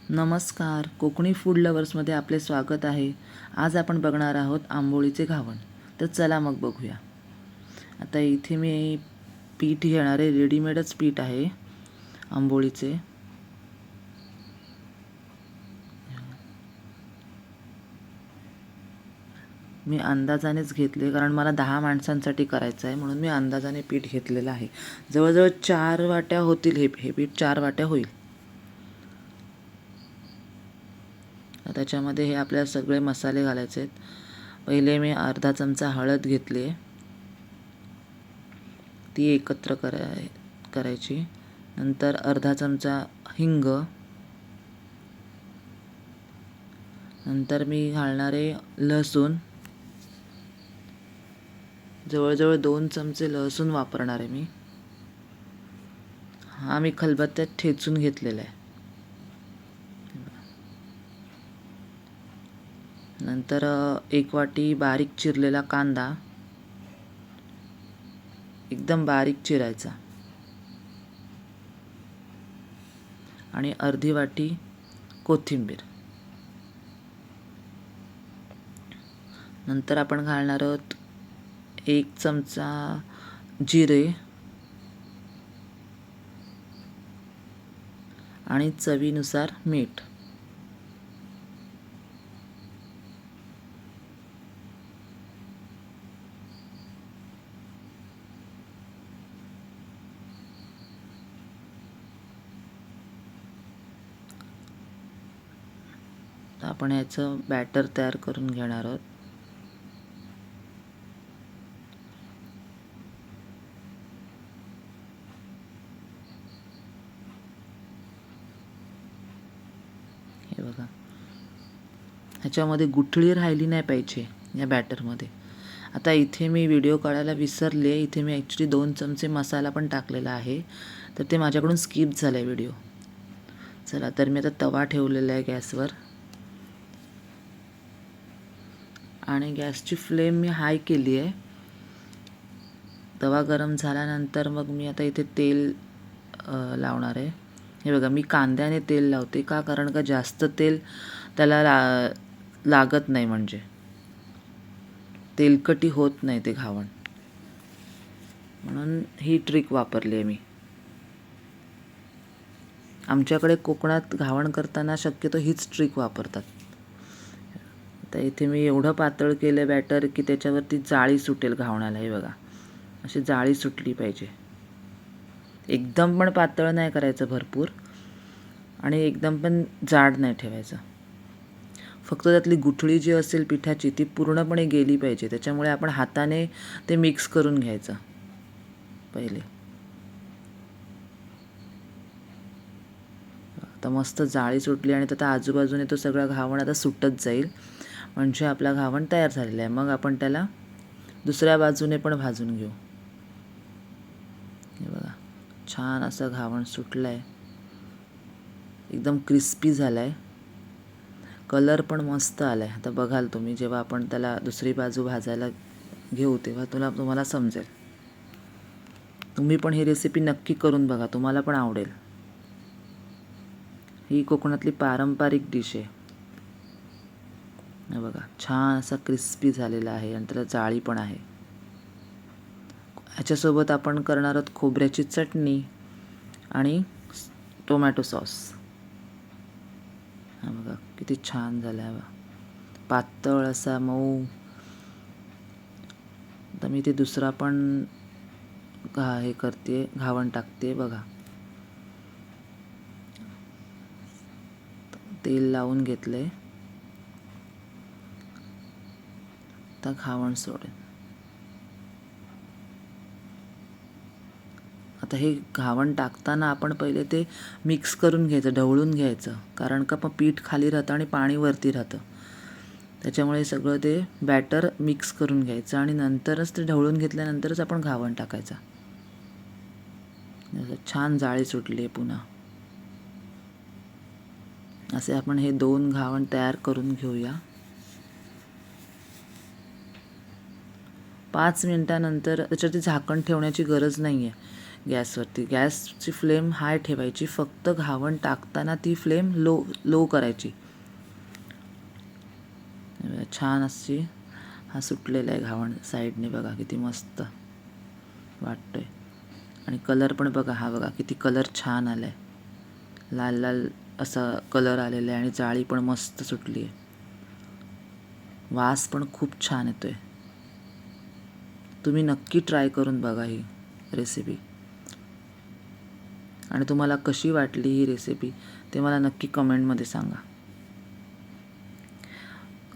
नमस्कार, कोकणी फूड लवर्समध्ये आपले स्वागत आहे. आज आपण बघणार आहोत आंबोळीचे घावण. तर चला मग बघूया. आता इथे मी पीठ घेणार आहे, रेडीमेडच पीठ आहे आंबोळीचे. मी अंदाजानेच घेतले कारण मला 10 माणसांसाठी करायचं आहे, म्हणून मी अंदाजाने पीठ घेतलेलं आहे. जवळजवळ 4 वाट्या होतील. हे पीठ 4 वाट्या होईल. त्याच्यामध्ये हे आपल्याला सगळे मसाले घालायचे आहेत. पहिले मी अर्धा चमचा हळद घेतली आहे, ती एकत्र करायची. नंतर अर्धा चमचा हिंग. नंतर मी घालणार आहे लसूण. जवळजवळ 2 चमचे लसूण वापरणार आहे मी. हा मी खलबत्त्यात ठेचून घेतलेला आहे. नंतर 1 वाटी बारीक चिरलेला कांदा, एकदम बारीक चिरायचा. आणि अर्धी वाटी कोथिंबीर. नंतर आपण घालणार आहोत 1 चमचा जिरे आणि चवीनुसार मीठ. आपण याचं बॅटर तयार करून घेणार आहोत. हे बघा, ह्याच्यामध्ये गुठळी राहिली नाही पाहिजे या बॅटरमध्ये. आता इथे मी व्हिडिओ काढायला विसरले. इथे मी ॲक्च्युली 2 चमचे मसाला पण टाकलेला आहे, तर ते माझ्याकडून स्किप झालं आहे व्हिडिओ. चला, तर मी आता तवा ठेवलेला आहे गॅसवर आणि गॅसची फ्लेम मी हाय केली आहे. तवा गरम झाल्यानंतर मग मी आता इथे तेल लावणार आहे. हे बघा, मी कांद्याने तेल लावते. का? कारण का जास्त तेल त्याला लागत नाही, म्हणजे तेलकटी होत नाही ते घावण, म्हणून ही ट्रिक वापरली आहे मी. आमच्याकडे कोकणात घावण करताना शक्यतो हीच ट्रिक वापरतात. तर इथे मी एवढं पातळ केलं बॅटर की त्याच्यावरती जाळी सुटेल घावणाला. हे बघा, अशी जाळी सुटली पाहिजे. एकदम पण पातळ नाही करायचं भरपूर, आणि एकदम पण जाड नाही ठेवायचं. फक्त त्यातली गुठळी जी असेल पिठाची ती पूर्णपणे गेली पाहिजे. त्याच्यामुळे आपण हाताने ते मिक्स करून घ्यायचं पहिले. आता मस्त जाळी सुटली आणि आता आजूबाजूने तो सगळा घावण आता सुटत जाईल, म्हणजे आपला घावण तयार झालेला आहे. मग आपण त्याला दुसऱ्या बाजूने पण भाजून घेऊ. हे बघा, छान असं घावण सुटलं आहे, एकदम क्रिस्पी झालं आहे. कलर पण मस्त आला आहे. आता बघाल तुम्ही, जेव्हा आपण त्याला दुसरी बाजू भाजायला घेऊ तेव्हा तुम्हाला समजेल. तुम्ही पण ही रेसिपी नक्की करून बघा, तुम्हाला पण आवडेल. ही कोकणातली पारंपरिक डिश आहे. हे बघा, छान असा क्रिस्पी झालेला आहे आणि त्याला जाळी पण आहे. ह्याच्यासोबत आपण करणार आहोत खोबऱ्याची चटणी आणि टोमॅटो सॉस. हा बघा, किती छान झाला आहे. पातळ असा मऊ. तर मी ते दुसरा पण हे करते, घावण टाकते. बघा, तेल लावून घेतले. आता घावण सोडेन. आता हे घावण टाकताना आपण पहिले ते मिक्स करून घ्यायचं, ढवळून घ्यायचं. कारण का मग पीठ खाली राहतं आणि पाणी वरती राहतं. त्याच्यामुळे सगळं ते बॅटर मिक्स करून घ्यायचं आणि नंतरच ते ढवळून घेतल्यानंतरच आपण घावण टाकायचं. छान जाळी सुटली आहे पुन्हा. असे आपण हे 2 घावण तयार करून घेऊया. 5 मिनिटानंतर त्याच्यावरती झाकण ठेवण्याची गरज नाही आहे. गॅसवरती. गॅसची फ्लेम हाय ठेवायची, फक्त घावण टाकताना ती फ्लेम लो करायची. छान अशी हा सुटलेला आहे घावण साईडने, बघा किती मस्त वाटतोय. आणि कलर पण बघा, हा बघा किती कलर छान आला आहे, लाल लाल असा कलर आलेला आहे आणि जाळी पण मस्त सुटली आहे. वास पण खूप छान येतोय. तुम्ही नक्की ट्राय करून बघा ही रेसिपी. आणि तुम्हाला कशी वाटली ही रेसिपी ते मला नक्की कमेंटमध्ये सांगा.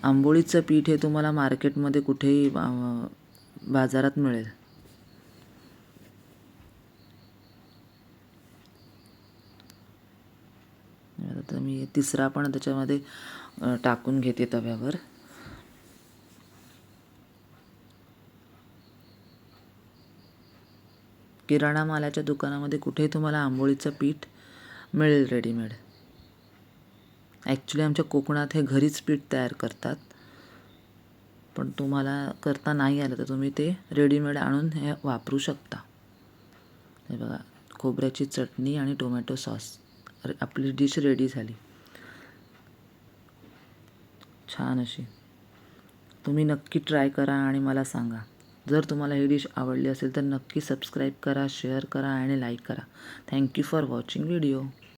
आंबोळीचं पीठ हे तुम्हाला मार्केटमध्ये कुठेही बाजारात मिळेल. आता मी तिसरा पण त्याच्यामध्ये टाकून घेते तव्यावर. किराणा मालाच्या दुकानामध्ये कुठेही तुम्हाला आंबोळीचं पीठ मिळेल रेडीमेड. ॲक्च्युली आमच्या कोकणात हे घरीच पीठ तयार करतात, पण तुम्हाला करता नाही आलं तर तुम्ही ते रेडीमेड आणून हे वापरू शकता. हे बघा, खोबऱ्याची चटणी आणि टोमॅटो सॉस, आपली डिश रेडी झाली छान अशी. तुम्ही नक्की ट्राय करा आणि मला सांगा. जर तुम्हाला ही डिश आवडली असेल तर नक्की सबस्क्राईब करा, शेअर करा आणि लाईक करा. Thank you for watching video.